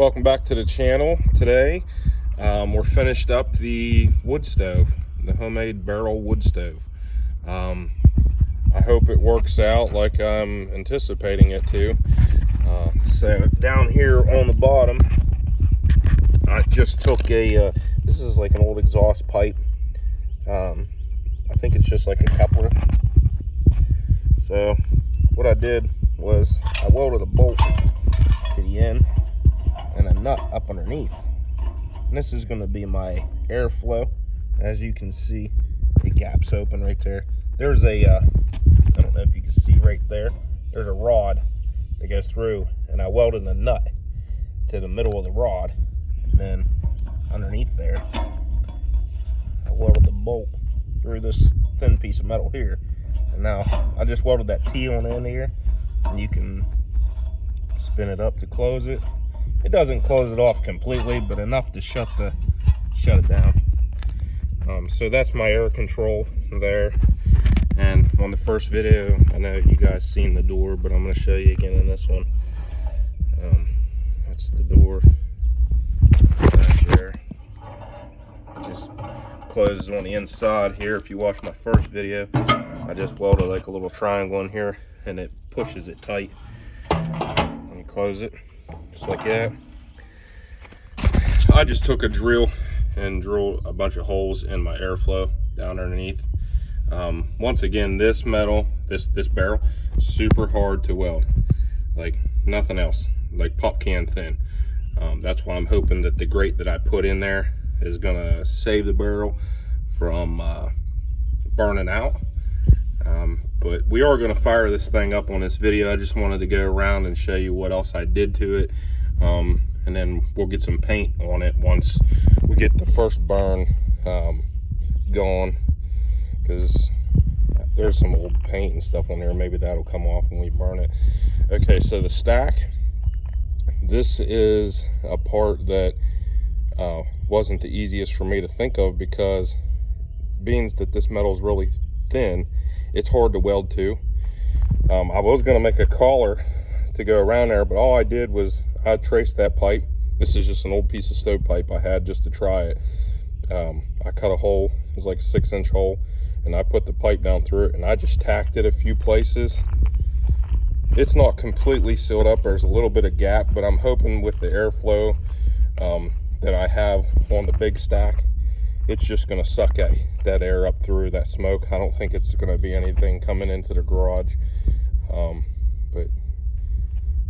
welcome back to the channel. Today we're finished up the wood stove, the homemade barrel wood stove. I hope it works out like I'm anticipating it to. So down here on the bottom, I just took a this is like an old exhaust pipe. I think it's just like a coupler. So what I did was I welded a bolt to the end and a nut up underneath, and this is going to be my airflow. As you can see, it gaps open right there. There's a I don't know if you can see right there, there's a rod that goes through, and I welded a nut to the middle of the rod, and then underneath there I welded the bolt through this thin piece of metal here. And now I just welded that T on the end here, and you can spin it up to close it. It doesn't close it off completely, but enough to shut it down. So that's my air control there. And on the first video, I know you guys seen the door, but I'm going to show you again in this one. That's the door back there. It just closes on the inside here. If you watch my first video, I just welded like a little triangle in here, and it pushes it tight. And you close it just like that. I just took a drill and drilled a bunch of holes in my airflow down underneath. Once again, this metal, this barrel, super hard to weld, like nothing else, like pop can thin. That's why I'm hoping that the grate that I put in there is gonna save the barrel from burning out. But we are gonna fire this thing up on this video. I just wanted to go around and show you what else I did to it. And then we'll get some paint on it once we get the first burn going, because there's some old paint and stuff on there. Maybe that'll come off when we burn it. Okay, so the stack, this is a part that wasn't the easiest for me to think of, because being that this metal is really thin, it's hard to weld to. I was going to make a collar to go around there, but all I did was I traced that pipe. This is just an old piece of stovepipe I had just to try it. I cut a hole, it was like a 6-inch hole, and I put the pipe down through it, and I just tacked it a few places. It's not completely sealed up, there's a little bit of gap, but I'm hoping with the airflow that I have on the big stack, it's just going to suck that air up through that smoke. I don't think it's going to be anything coming into the garage. But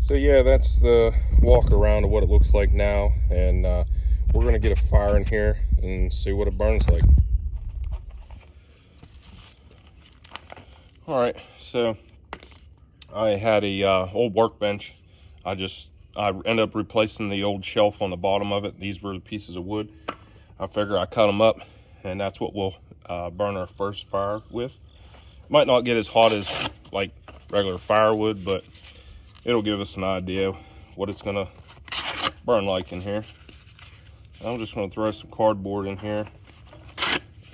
so yeah, that's the walk around of what it looks like now, and we're going to get a fire in here and see what it burns like. All right, so I had a old workbench. I ended up replacing the old shelf on the bottom of it. These were the pieces of wood. I figure I cut them up, and that's what we'll burn our first fire with. Might not get as hot as like regular firewood, but it'll give us an idea what it's gonna burn like in here. I'm just gonna throw some cardboard in here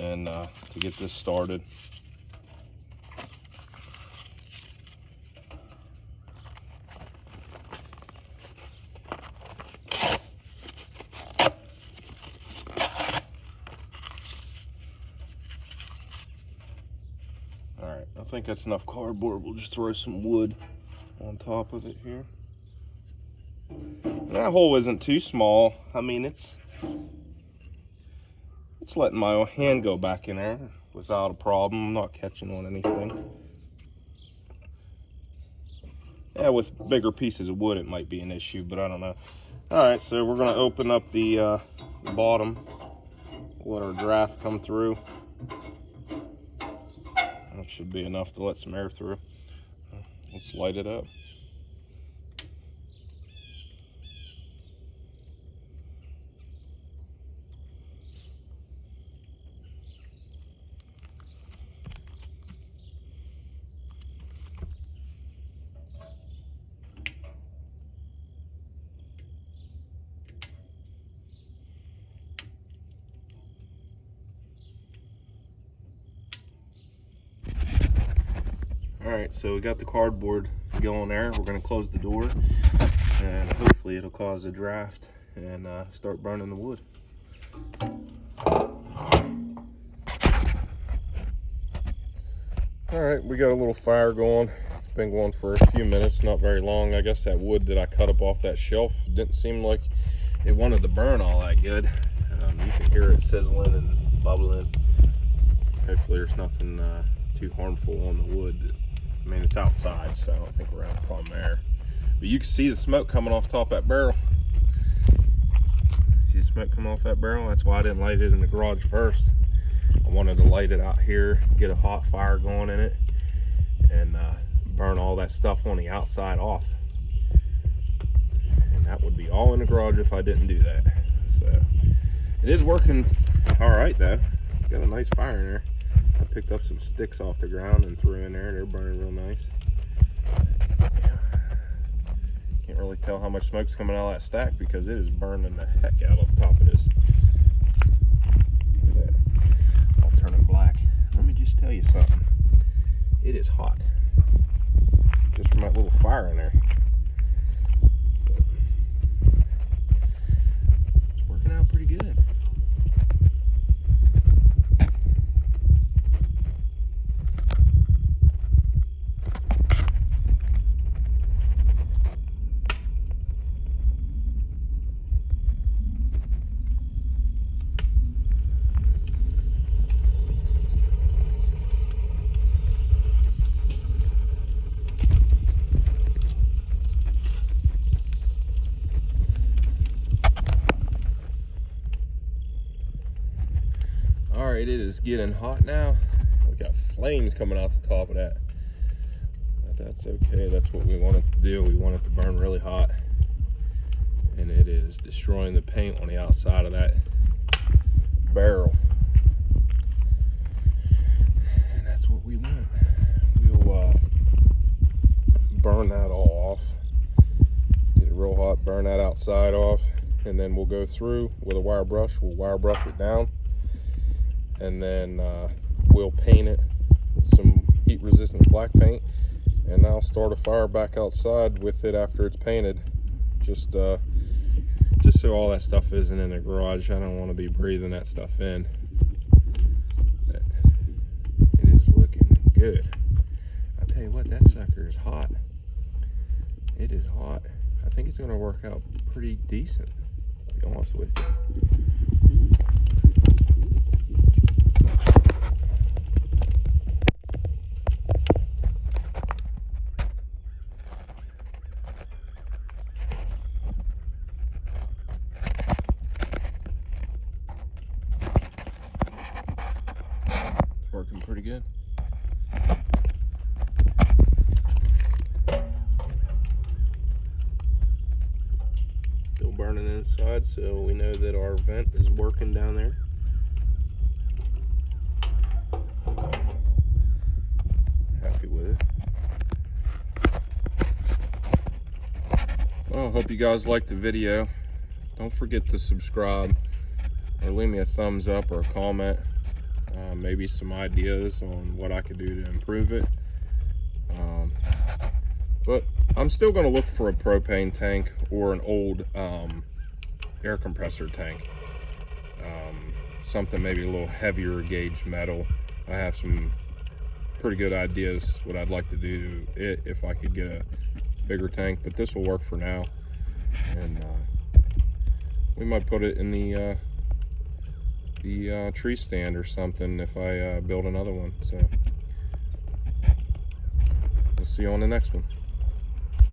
and to get this started. Alright, I think that's enough cardboard. We'll just throw some wood on top of it here. That hole isn't too small. I mean, it's letting my hand go back in there without a problem. I'm not catching on anything. Yeah, with bigger pieces of wood it might be an issue, but I don't know. Alright, so we're going to open up the bottom, let our draft come through. That should be enough to let some air through. Let's light it up. All right, so we got the cardboard going there. We're going to close the door. and hopefully it'll cause a draft and start burning the wood. All right, we got a little fire going. It's been going for a few minutes, not very long. I guess that wood that I cut up off that shelf didn't seem like it wanted to burn all that good. You can hear it sizzling and bubbling. Hopefully there's nothing too harmful on the wood. I mean, it's outside, so I don't think we're having a problem there. But you can see the smoke coming off top that barrel. See the smoke coming off that barrel? That's why I didn't light it in the garage first. I wanted to light it out here, get a hot fire going in it, and burn all that stuff on the outside off. And that would be all in the garage if I didn't do that. So it is working all right though. Got a nice fire in there. I picked up some sticks off the ground and threw in there. They're burning real nice. Yeah. Can't really tell how much smoke's coming out of that stack because it is burning the heck out of the top of this. Look at that. All turning black. Let me just tell you something. It is hot. Just from that little fire in there. It's working out pretty good. All right, it is getting hot now. We got flames coming out the top of that. But that's okay. That's what we want it to do. We want it to burn really hot. And it is destroying the paint on the outside of that barrel. And that's what we want. We'll burn that all off. Get it real hot, burn that outside off. And then we'll go through with a wire brush. We'll wire brush it down. And then we'll paint it with some heat resistant black paint, and I'll start a fire back outside with it after it's painted, just so all that stuff isn't in the garage. I don't want to be breathing that stuff in. But it is looking good. I'll tell you what, that sucker is hot. It is hot. I think it's going to work out pretty decent, to be honest with you. Working pretty good. Still burning inside, so we know that our vent is working down there. Happy with it. Well, I hope you guys liked the video. Don't forget to subscribe or leave me a thumbs up or a comment. Maybe some ideas on what I could do to improve it. But I'm still going to look for a propane tank or an old air compressor tank. Something maybe a little heavier gauge metal. I have some pretty good ideas what I'd like to do to it if I could get a bigger tank, but this will work for now. And we might put it in the tree stand or something if I build another one. So we'll see you on the next one.